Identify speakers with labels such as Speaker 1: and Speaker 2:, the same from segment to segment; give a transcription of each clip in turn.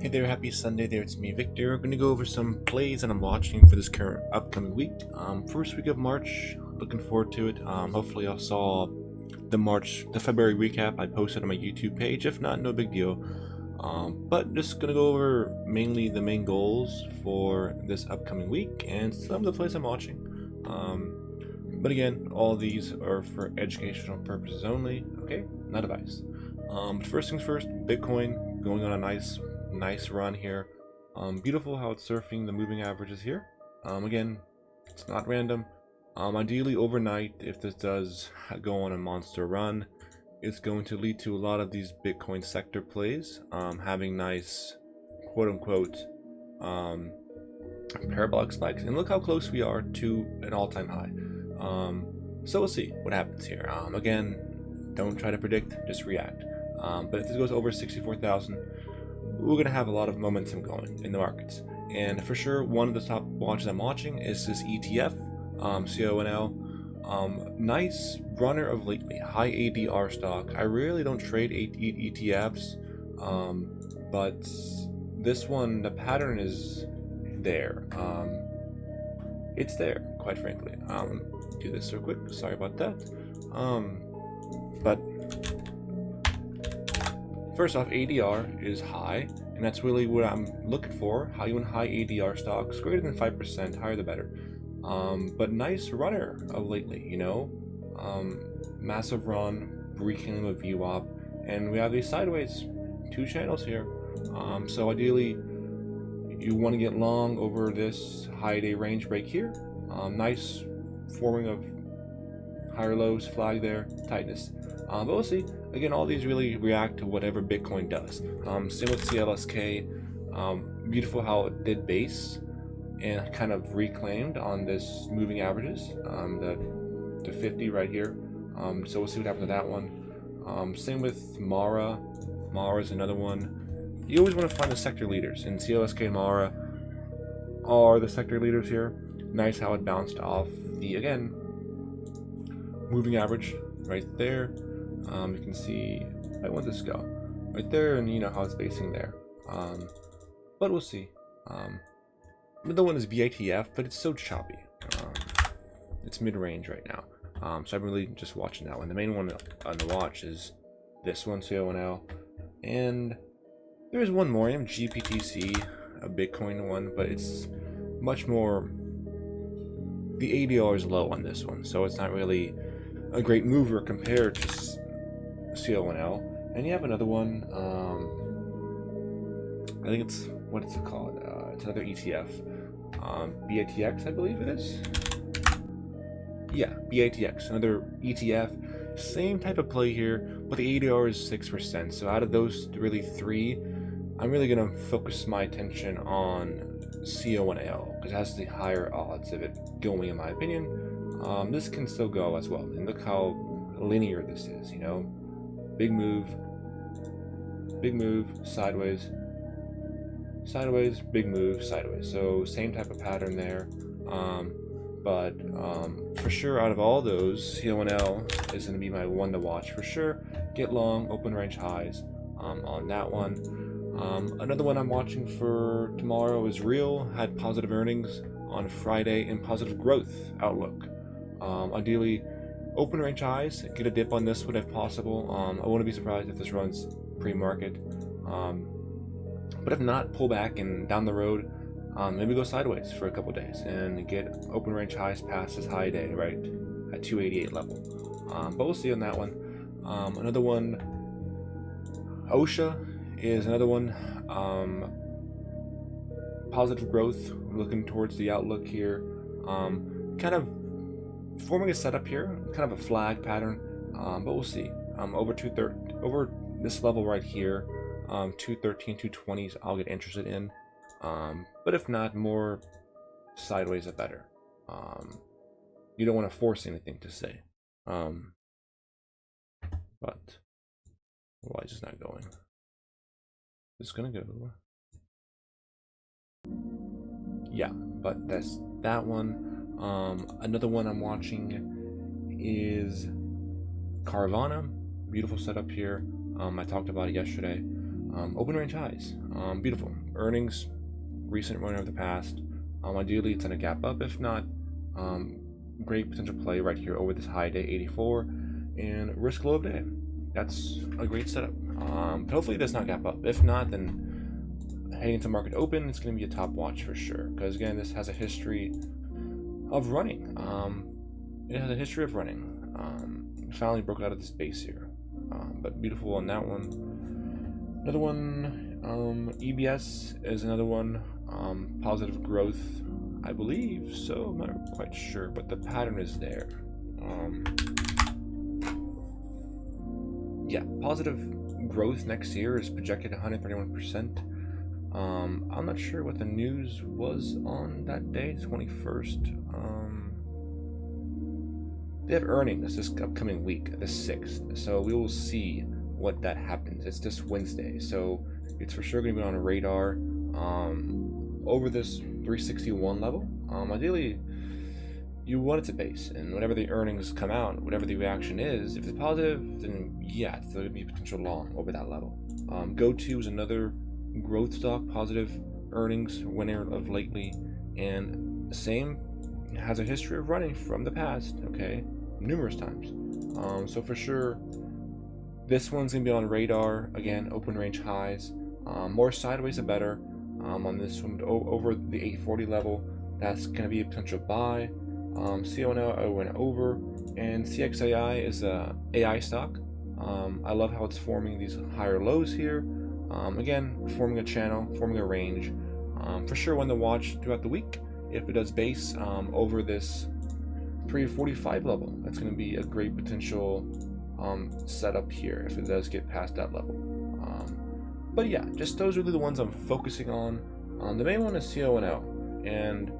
Speaker 1: Hey there, happy Sunday there, it's me Victor. I'm going to go over some plays that I'm watching for this current upcoming week. First week of March, looking forward to it. Hopefully I saw the February recap I posted on my YouTube page. If not, no big deal. But just going to go over mainly the main goals for this upcoming week and some of the plays I'm watching. But again, all these are for educational purposes only, okay? Not advice. But first things first, Bitcoin going on a nice run here. Beautiful how it's surfing the moving averages here. Again, it's not random. Ideally overnight, if this does go on a monster run, it's going to lead to a lot of these Bitcoin sector plays having nice quote-unquote parabolic spikes. And look how close we are to an all-time high. So we'll see what happens here. Again, don't try to predict, just react. But if this goes over 64,000, we're going to have a lot of momentum going in the markets. And for sure, one of the top watches I'm watching is this ETF, CONL. Nice runner of lately, high ADR stock. I really don't trade ETFs, but this one, the pattern is there. It's there, quite frankly. Do this real quick, sorry about that. But first off, ADR is high, and that's really what I'm looking for. High ADR stocks, greater than 5%, higher the better. But nice runner of lately, you know? Massive run, rekindling with VWAP, and we have these sideways, two channels here. So ideally, you want to get long over this high day range break here. Nice forming of higher lows, flag there, tightness. But we'll see. Again, all these really react to whatever Bitcoin does. Same with CLSK. Beautiful how it did base and kind of reclaimed on this moving averages, the 50 right here. So we'll see what happens with that one. Same with Mara. Mara is another one. You always want to find the sector leaders, and CLSK and Mara are the sector leaders here. Nice how it bounced off the, again, moving average right there. You can see, I want this to go right there, and you know how it's basing there. But we'll see. The one is VITF, but it's so choppy. It's mid-range right now. So I'm really just watching that one. The main one on the watch is this one, CONL. And there's one more, GPTC, a Bitcoin one, but it's much more, the ADR is low on this one, so it's not really a great mover compared to CONL. And you have another one, I think it's, what is it called? It's another ETF. BATX, I believe it is. Yeah, BATX, another ETF. Same type of play here, but the ADR is 6%. So out of those really three, I'm really going to focus my attention on CONL because it has the higher odds of it going, in my opinion. This can still go as well. And look how linear this is, you know? Big move, sideways, sideways, big move, sideways. So same type of pattern there. But for sure, out of all those, CONL is going to be my one to watch for sure. Get long, open range highs on that one. Another one I'm watching for tomorrow is Real. Had positive earnings on Friday and positive growth outlook. Ideally, open range highs, get a dip on this one if possible. I wouldn't be surprised if this runs pre-market. But if not, pull back and down the road, maybe go sideways for a couple days and get open range highs past this high day, right, at 288 level. But we'll see on that one. Another one, OSHA is another one. Positive growth, looking towards the outlook here. Kind of forming a setup here, kind of a flag pattern, but we'll see. Over this level right here, 213, 220s, I'll get interested in. But if not, more sideways are better. You don't want to force anything to say. But why is this not going? It's gonna go. Yeah, but that's that one. Another one I'm watching is Carvana. Beautiful setup here. I talked about it yesterday. Open range highs, beautiful. Earnings, recent runner of the past. Ideally, it's in a gap up. If not, great potential play right here over this high day, 84, and risk low of day. That's a great setup. But hopefully, it does not gap up. If not, then heading into market open, it's going to be a top watch for sure. Because again, this has a history of running. It has a history of running. Finally broke out of this base here, but beautiful on that one. Another one, EBS is another one. Positive growth, I believe so. I'm not quite sure, but the pattern is there. Yeah, positive growth next year is projected 131%. I'm not sure what the news was on that day, 21st. They have earnings this upcoming week, the 6th, so we will see what that happens. It's this Wednesday, so it's for sure going to be on a radar over this 361 level. Ideally, you want it to base, and whenever the earnings come out, whatever the reaction is, if it's positive, then yeah, there would be potential long over that level. Go-to is another growth stock, positive earnings winner of lately, and the same has a history of running from the past, okay, numerous times. So for sure, this one's gonna be on radar. Again, open range highs, more sideways the better. On this one over the 840 level, that's gonna be a potential buy. CONL I went over, and CXAI is a AI stock. I love how it's forming these higher lows here. Again, forming a channel, forming a range. For sure, one to watch throughout the week. If it does base over this 345 level, that's going to be a great potential setup here if it does get past that level. But yeah, just those are the ones I'm focusing on. The main one is CONL, and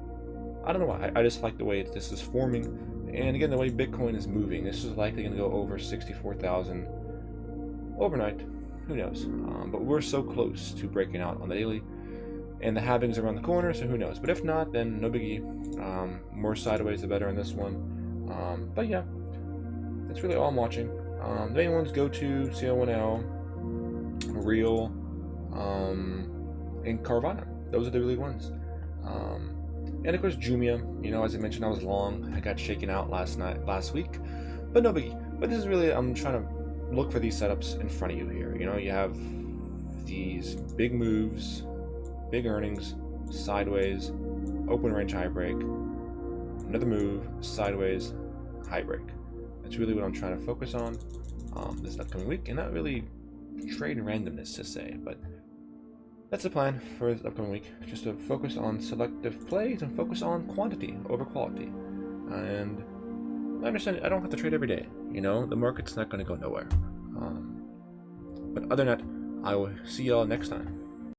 Speaker 1: I don't know why. I just like the way this is forming, and again, the way Bitcoin is moving. This is likely going to go over 64,000 overnight. Who knows? But we're so close to breaking out on the daily. And the halving's around the corner, so who knows? But if not, then no biggie. More sideways the better in this one. But yeah, that's really all I'm watching. The main ones go to CONL, Real, and Carvana. Those are the really ones. And of course Jumia. You know, as I mentioned, I was long. I got shaken out last week, but no biggie. But this is really, I'm trying to look for these setups in front of you here. You know, you have these big moves, big earnings, sideways, open range high break, another move, sideways, high break. That's really what I'm trying to focus on this upcoming week, and not really trade randomness to say, but that's the plan for this upcoming week. Just to focus on selective plays and focus on quantity over quality. And I understand I don't have to trade every day. You know, the market's not going to go nowhere. But other than that, I will see y'all next time.